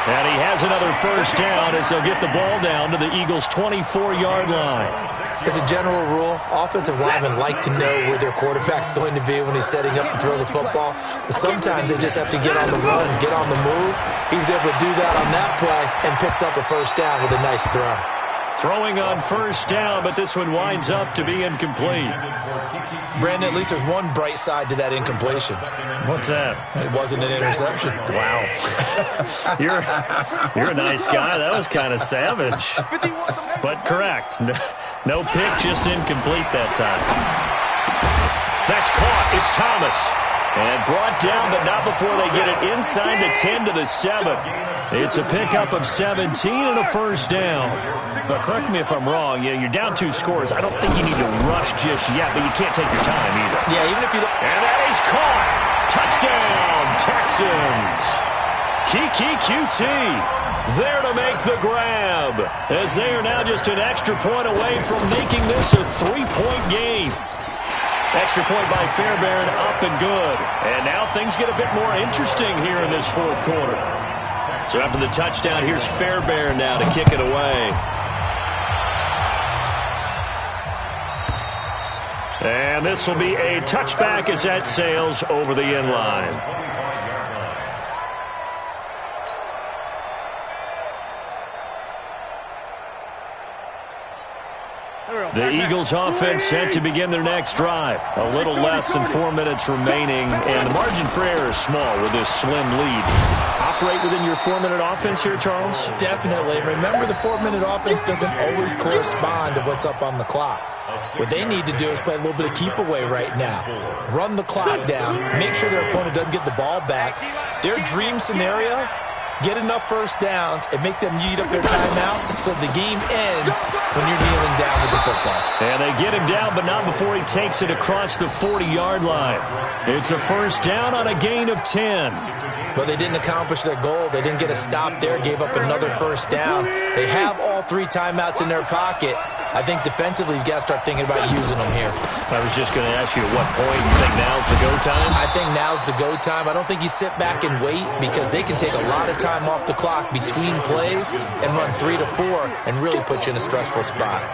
And he has another 1st down as they'll get the ball down to the Eagles' 24-yard line. As a general rule, offensive linemen like to know where their quarterback's going to be when he's setting up to throw the football. But sometimes they just have to get on the run, get on the move. He was able to do that on that play and picks up a 1st down with a nice throw. Throwing on 1st down, but this one winds up to be incomplete. Brandon, at least there's one bright side to that incompletion. What's that? It wasn't an interception. Wow. You're a nice guy. That was kind of savage. But correct. No pick, just incomplete that time. That's caught. It's Thomas. And brought down, but not before they get it inside the 10 to the 7. It's a pickup of 17 and a 1st down. But correct me if I'm wrong. You're down 2 scores. I don't think you need to rush just yet, but you can't take your time either. Yeah, even if you don't. And that is caught. Touchdown, Texans. Kiki QT there to make the grab, as they are now just an extra point away from making this a 3-point game. Extra point by Fairbairn, up and good. And now things get a bit more interesting here in this 4th quarter. So after the touchdown, here's Fairbairn now to kick it away. And this will be a touchback as that sails over the end line. The Eagles offense set to begin their next drive. A little less than 4 minutes remaining, and the margin for error is small with this slim lead. Operate within your 4-minute offense here, Charles? Definitely. Remember, the 4-minute offense doesn't always correspond to what's up on the clock. What they need to do is play a little bit of keep away right now. Run the clock down. Make sure their opponent doesn't get the ball back. Their dream scenario, get enough 1st downs and make them eat up their timeouts so the game ends when you're kneeling down with the football. And they get him down, but not before he takes it across the 40-yard line. It's a 1st down on a gain of 10. But they didn't accomplish their goal. They didn't get a stop there, gave up another 1st down. They have all 3 timeouts in their pocket. I think defensively you've got to start thinking about using them here. I was just going to ask you at what point you think now's the go time? I think now's the go time. I don't think you sit back and wait, because they can take a lot of time off the clock between plays and run 3 to 4 and really put you in a stressful spot.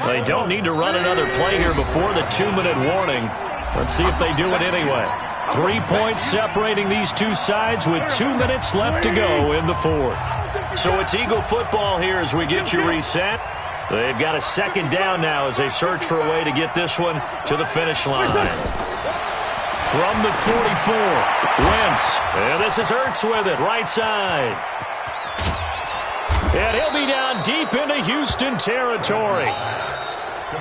They don't need to run another play here before the 2-minute warning. Let's see if they do it anyway. 3 points separating these two sides with 2 minutes left to go in the 4th. So it's Eagle football here as we get you reset. They've got a 2nd down now as they search for a way to get this one to the finish line. From the 44, Wentz. And this is Ertz with it, right side. And he'll be down deep into Houston territory.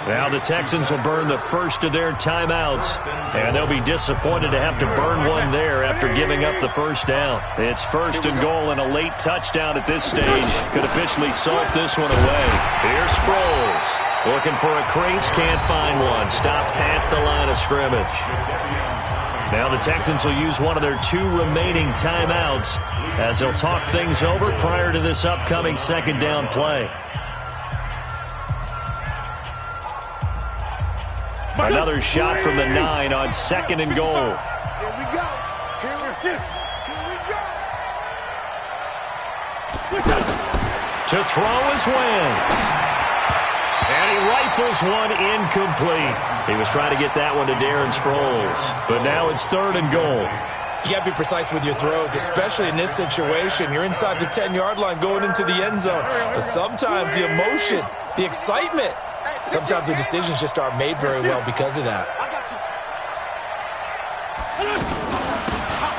Now the Texans will burn the first of their timeouts, and they'll be disappointed to have to burn one there after giving up the 1st down. It's 1st and goal, and a late touchdown at this stage could officially salt this one away. Here's Sproles. Looking for a crease, can't find one. Stopped at the line of scrimmage. Now the Texans will use one of their 2 remaining timeouts as they'll talk things over prior to this upcoming 2nd down play. Another shot from the 9 on 2nd and goal. Here we go. Here we go. To throw is Wentz. rifles one incomplete. He was trying to get that one to Darren Sproles. But now it's 3rd and goal. You got to be precise with your throws, especially in this situation. You're inside the 10-yard line going into the end zone. But sometimes the emotion, the excitement, sometimes the decisions just aren't made very well because of that.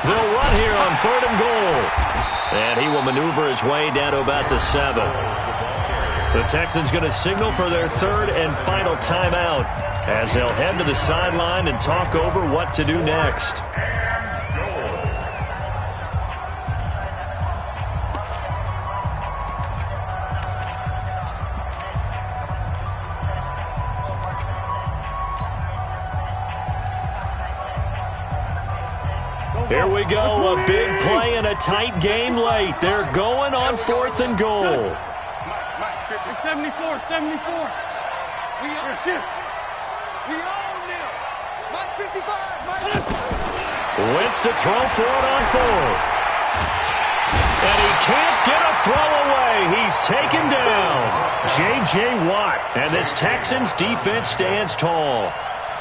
They'll run here on 3rd and goal. And he will maneuver his way down to about the 7. The Texans going to signal for their 3rd and final timeout as they'll head to the sideline and talk over what to do next. Here we go, a big play and a tight game late. They're going on 4th and goal. 74, 74. We are shift. We own them. Mike 55. Wentz to throw for it on 4th. And he can't get a throw away. He's taken down. J.J. Watt. And this Texans defense stands tall.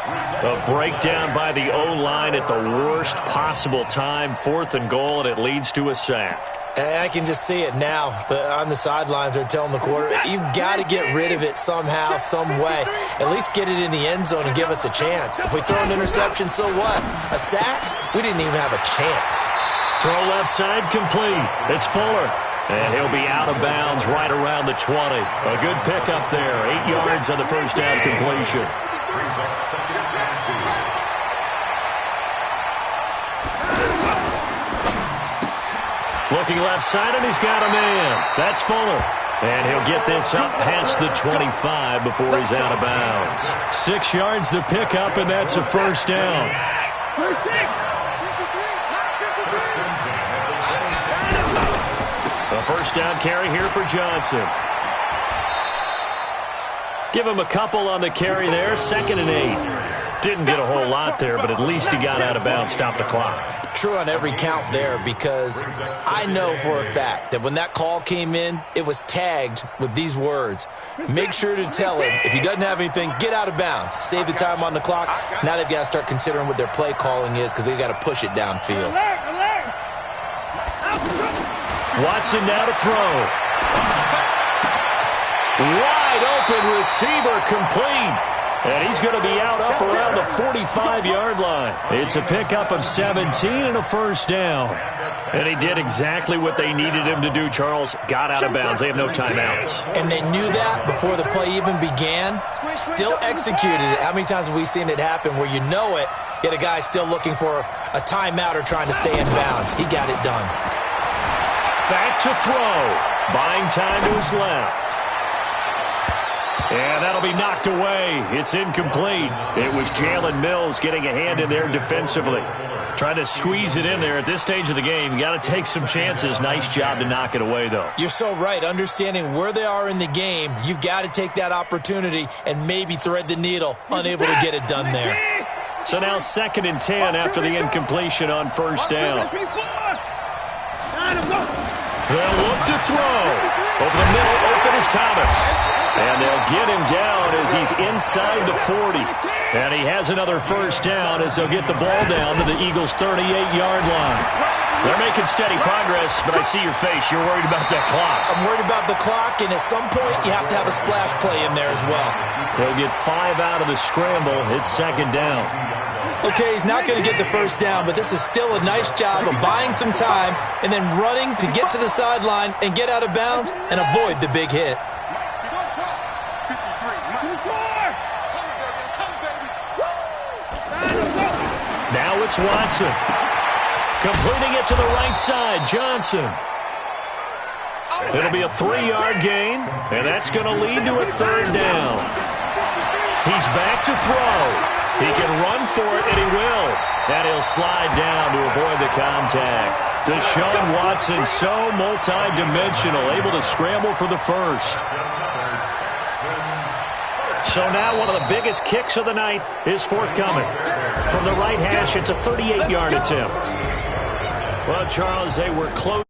A breakdown by the O-line at the worst possible time. 4th and goal, and it leads to a sack. I can just see it now. On the sidelines, they're telling the quarterback, you've got to get rid of it somehow, some way. At least get it in the end zone and give us a chance. If we throw an interception, so what? A sack? We didn't even have a chance. Throw left side complete. It's Fuller. And he'll be out of bounds right around the 20. A good pickup there. 8 yards on the first down completion. Looking left side, and he's got a man. That's Fuller. And he'll get this up past the 25 before he's out of bounds. 6 yards the pickup, and that's a first down. A first down carry here for Johnson. Give him a couple on the carry there. 2nd and 8. Didn't get a whole lot there, but at least he got out of bounds, stopped the clock. True on every count there, because I know for a fact that when that call came in, it was tagged with these words. Make sure to tell him, if he doesn't have anything, get out of bounds. Save the time on the clock. Now they've got to start considering what their play calling is, because they've got to push it downfield. Watson now to throw. Wide open receiver complete. And he's going to be out up around the 45-yard line. It's a pickup of 17 and a first down. And he did exactly what they needed him to do, Charles. Got out of bounds. They have no timeouts. And they knew that before the play even began. Still executed it. How many times have we seen it happen where you know it, yet a guy still looking for a timeout or trying to stay in bounds? He got it done. Back to throw. Buying time to his left. And that'll be knocked away. It's incomplete. It was Jalen Mills getting a hand in there defensively. Trying to squeeze it in there at this stage of the game. You got to take some chances. Nice job to knock it away, though. You're so right. Understanding where they are in the game, you've got to take that opportunity and maybe thread the needle. Unable to get it done there. So now 2nd and 10 after the incompletion on first down. They'll look to throw. Over the middle, open is Thomas. And they'll get him down as he's inside the 40. And he has another first down as they'll get the ball down to the Eagles' 38-yard line. They're making steady progress, but I see your face. You're worried about that clock. I'm worried about the clock, and at some point you have to have a splash play in there as well. They'll get 5 out of the scramble. It's 2nd down. Okay, he's not going to get the first down, but this is still a nice job of buying some time and then running to get to the sideline and get out of bounds and avoid the big hit. Now it's Watson. Completing it to the right side, Johnson. It'll be a 3-yard gain, and that's going to lead to a 3rd down. He's back to throw. He can run for it, and he will. And he'll slide down to avoid the contact. Deshaun Watson, so multi-dimensional, able to scramble for the first. So now one of the biggest kicks of the night is forthcoming. From the right hash, it's a 38-yard attempt. Well, Charles, they were close.